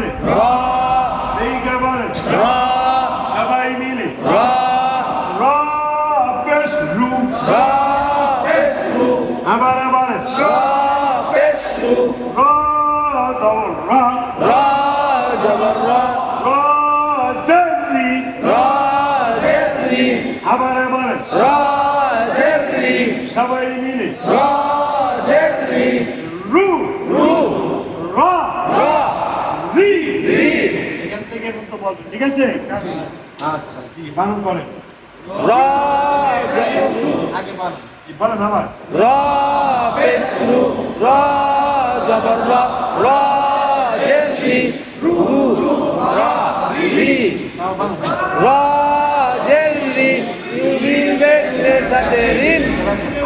সাথে দিকে বলেন সবাই মিলে পেশ রু আবার বলেন আবার বলেন সবাই মিলে রু রা রি এখান থেকে কিন্তু বলবেন ঠিক আছে আচ্ছা জি বানান করেন আগে বানান জি বলেন আবার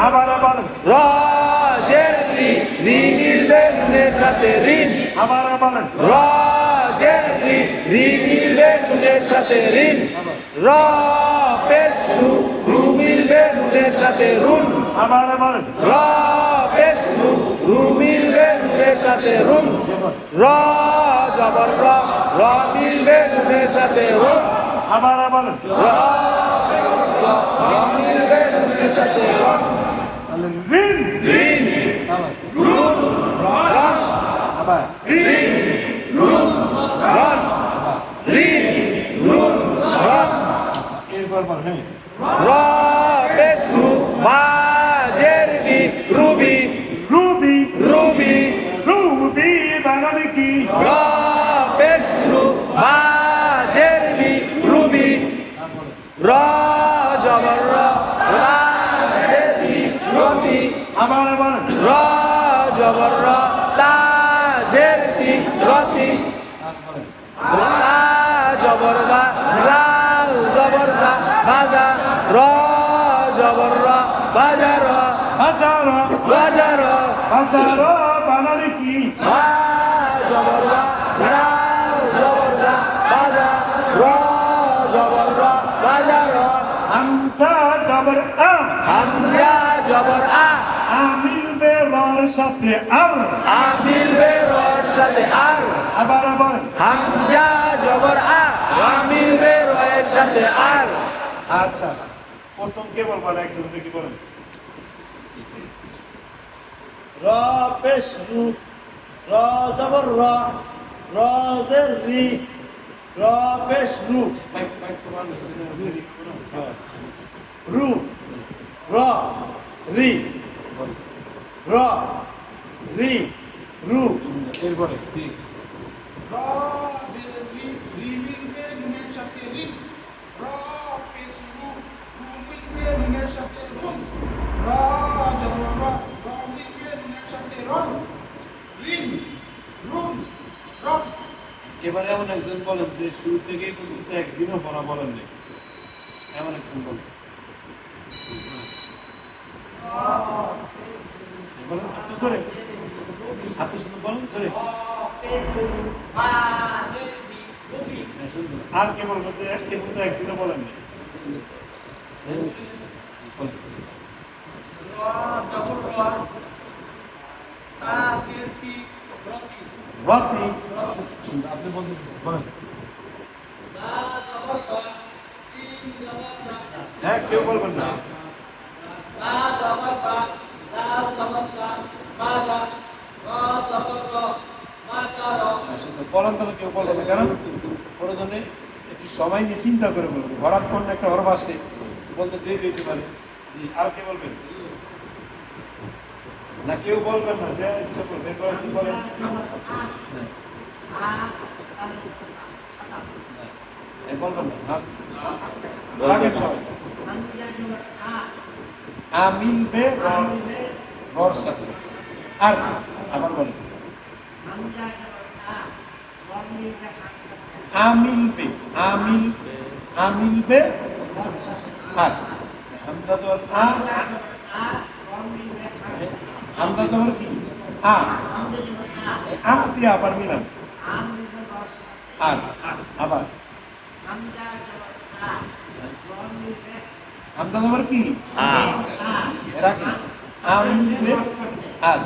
আবার বলেন সাথে ঋণ আবার বলেন সাথে ঋণ পেশু রু মিলবে নুনের সাথে রুন আবার বলেন পেশু রু মিলবে নুনের সাথে রুন জবর মিলবে নুনের সাথে রুন আবার বলেন মিলবে নুনের সাথে রুন ঋণ ঋণ আবার রুন রন আবার ঋণ রুন রন ঋণ রুন রন এরপর বলেন পেশু বাজেরবি রুবি রুবি রুবি রুবি বানান কি পেশু বাজেরবি রুবি জবর রাজেরবি রবি আবার বলেন জবর রাজেরবি রতি জবর বা লাল জবর সা বাজা জবর বাজার বাজার বাজার বাজার বানান কি জবর লাল জবর সা বাজা জবর বাজার হামসা জবর আ হামজা জবর আমিল বে রর সাথে আর আমিল বেরর সাথে আর আবার বলেন হামজা জবর আমিল বেরর সাথে আর আচ্ছা প্রথম কে বলবেন একজন থেকে বলেন পেশ রু জবর জের রি পেশ রু রু রি রি রু এরপরে ঠিক এবারে এমন একজন বলেন যে শুরু থেকেই পর্যন্ত একদিনও পড়া বলেন নেই এমন একজন বলেন বলেন আপনি সরে আপনি শুধু বলেন সরে আর কে বলবো যে কে বলতে একদিনও বলেন নেই রতি আপনি বলেন হ্যাঁ কেউ বলবেন না বলেন তাহলে কেউ বলবেন না কারণ প্রয়োজনে একটু সময় নিয়ে চিন্তা করে বলবেন হঠাৎ কোনো একটা হরফ আসে বলতে দেরি হইতে পারে জি আর কে বলবেন না কেউ বলবেন না যে ইচ্ছা করবে কি বলেন বলবেন না আমিল বে রর সাথে আর আবার বলেন আমিল বে আমিল বে আর হামজা জবর হামজা জবর কি দিয়ে আবার মিলান আর আবার হামজা জবর কি এরা কি আমিল বে আর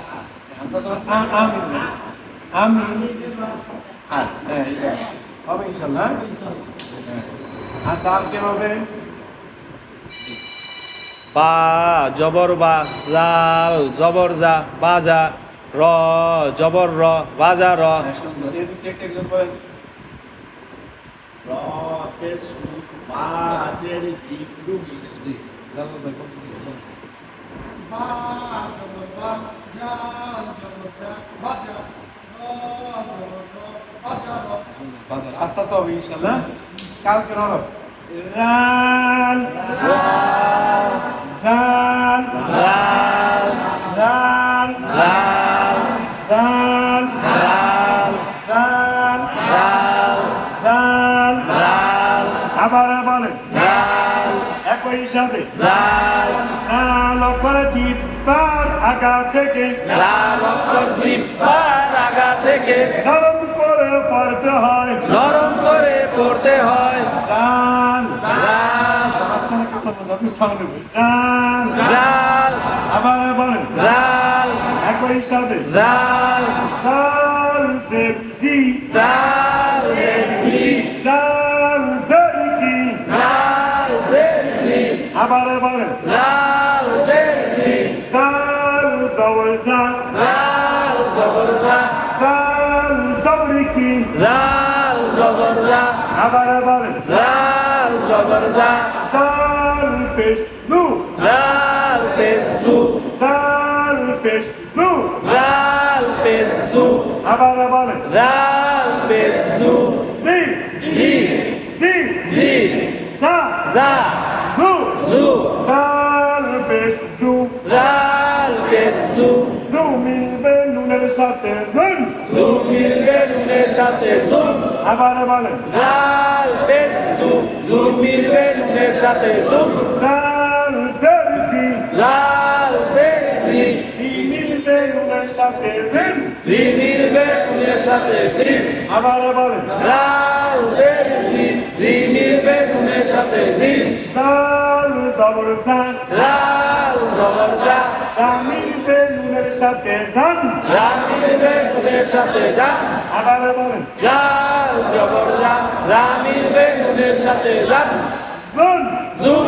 হামজা জবর আমিল বে আমিল আর হবে ইনশাল্লাহ। আচ্ছা আর কে হবে? বা জবর বা, লাল জবর জা, বাজা, র জবর র, বাজা র। সুন্দর। এদিকে একটা একজন বলেন। র পেশ বাজের দিকু জি জালাল ভাই বলতেছি। বা জবর বা, জা জবর জা, বাজা, র জবর র, বাজা র। বাজার আস্তে আস্তে হবে ইনশাল্লাহ। কালকে হরফ লাল লাল লাল লাল লাল লাল লাল লাল লাল লাল লাল লাল আবার বলেন লাল একই সাথে লাল লাল করে জিব্বার আগা থেকে লাল অক্ষর জিহ্বার আগা থেকে নরম করে পড়তে হয়। নরম করে পড়তে হয়। লাল লাল মাঝখানে কাপড় মধ্যে আপনি সামনে বলুন। লাল লাল আবার বলেন লাল একই সাথে লাল লাল সেবজি লাল রেখি লাল জরকি লাল রেখি আবার বলেন লাল রেখি লাল জবরদা লাল জবরদা লাল জবরকি লাল জবরদা আবার বলেন লাল জবরদা লাল ফেসলু লাল পেসু লাল ফেসলু লাল পেসু আবার বলেন লাল পেসু দি হি দি হি দা দা লু জু লাল ফেসলু লাল পেসু লু মিলবে নুনের সাথে নুন জু মিলবে নুনের সাথে জুম আবার বলেন লাল পেসু জু মিলবে নুনের সাথে জুম লাল জরজি লাল পেসি দি মিলবে নুনের সাথে দিন রি মিলবে নুনের সাথে দিন আবার বলেন লাল পেসি রি মিলবে নুনের সাথে দিন লাল জবরদা লাল জবরদা দা মিলবে নুনের সাথে ধান রা মিলবে নুনের সাথে যা আবার বলেন লাল জবরদা রা মিলবে নুনের সাথে যা জুন জুম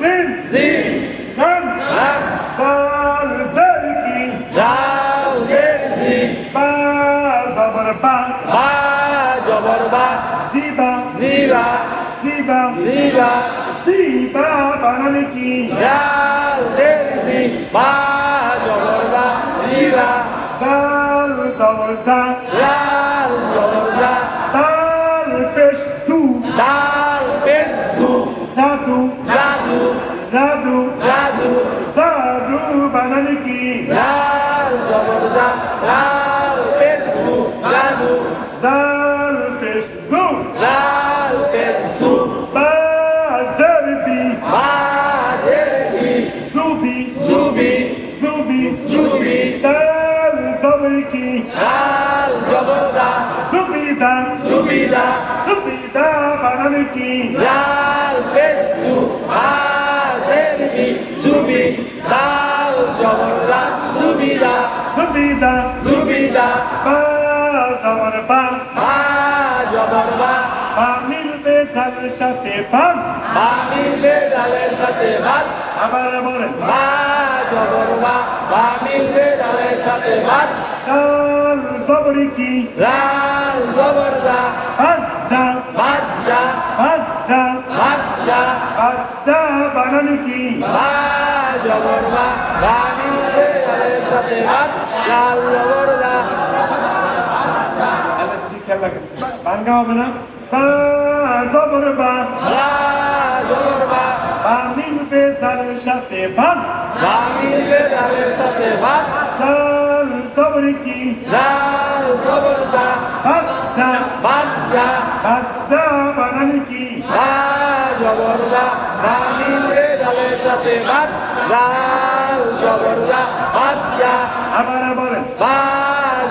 লিন জিন ধান রাম লাল জরকি লাল জেরজি বা জবর বা বা জবর বা দিবা দিবা দিবা দিবা দিবা বানানে কি লাল জেরজি বা জবর বা দিবা লাল জবরদা লাল জবর দা লাল ফেস দু লাল পেস্তু জাদু জাদু জাদু জাদু জাদু বানানে কি লাল জবর দা লাল পেস্তু জাদু লাল ফেস দু লাল পেস্তু বা জরবি বাজেরবি জুবি জুবি জুবি জুবি লাল জবরকি লাল জবরদা জুবিদা জুবিদা জুবিদা বানানে কি লাল পেস্তু বাজেরবি জুবি লাল জবরদা জুবিদা জুবিদা জুবিদা বা জবর বা বা জবর বা বা মিলবে জালের সাথে বাম বা মিলবে ডালের সাথে ভাত আবার বলেন বা জবর বা মিলবে ডালের সাথে ভাত লাল জবরকি লাল জবরদা বাদা বাচ্চা বাদা বাচ্চা বাদা বানানে কি বা জবর বা মিলবে ডালের সাথে ভাত লাল জবরদা আল্লাহ যদি খেয়াল রাখেন বাঙ্গা হবে না বা জবর বা বা জবর বা মিলবে জালের সাথে বাস বা মিলবে ডালের সাথে ভাত লাল জবরকি লাল জবরদা বাদা বাচ্চা বাদা বানানে কি বা জবর বা মিলবে ডালের সাথে ভাত লাল জবরদা বাচ্চা আবার বলেন বা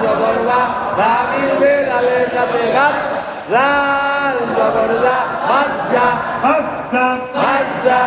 জবর বা মিলবে ডালের সাথে ভাত লাল জবরদা বাচ্চা বাদা বাচ্চা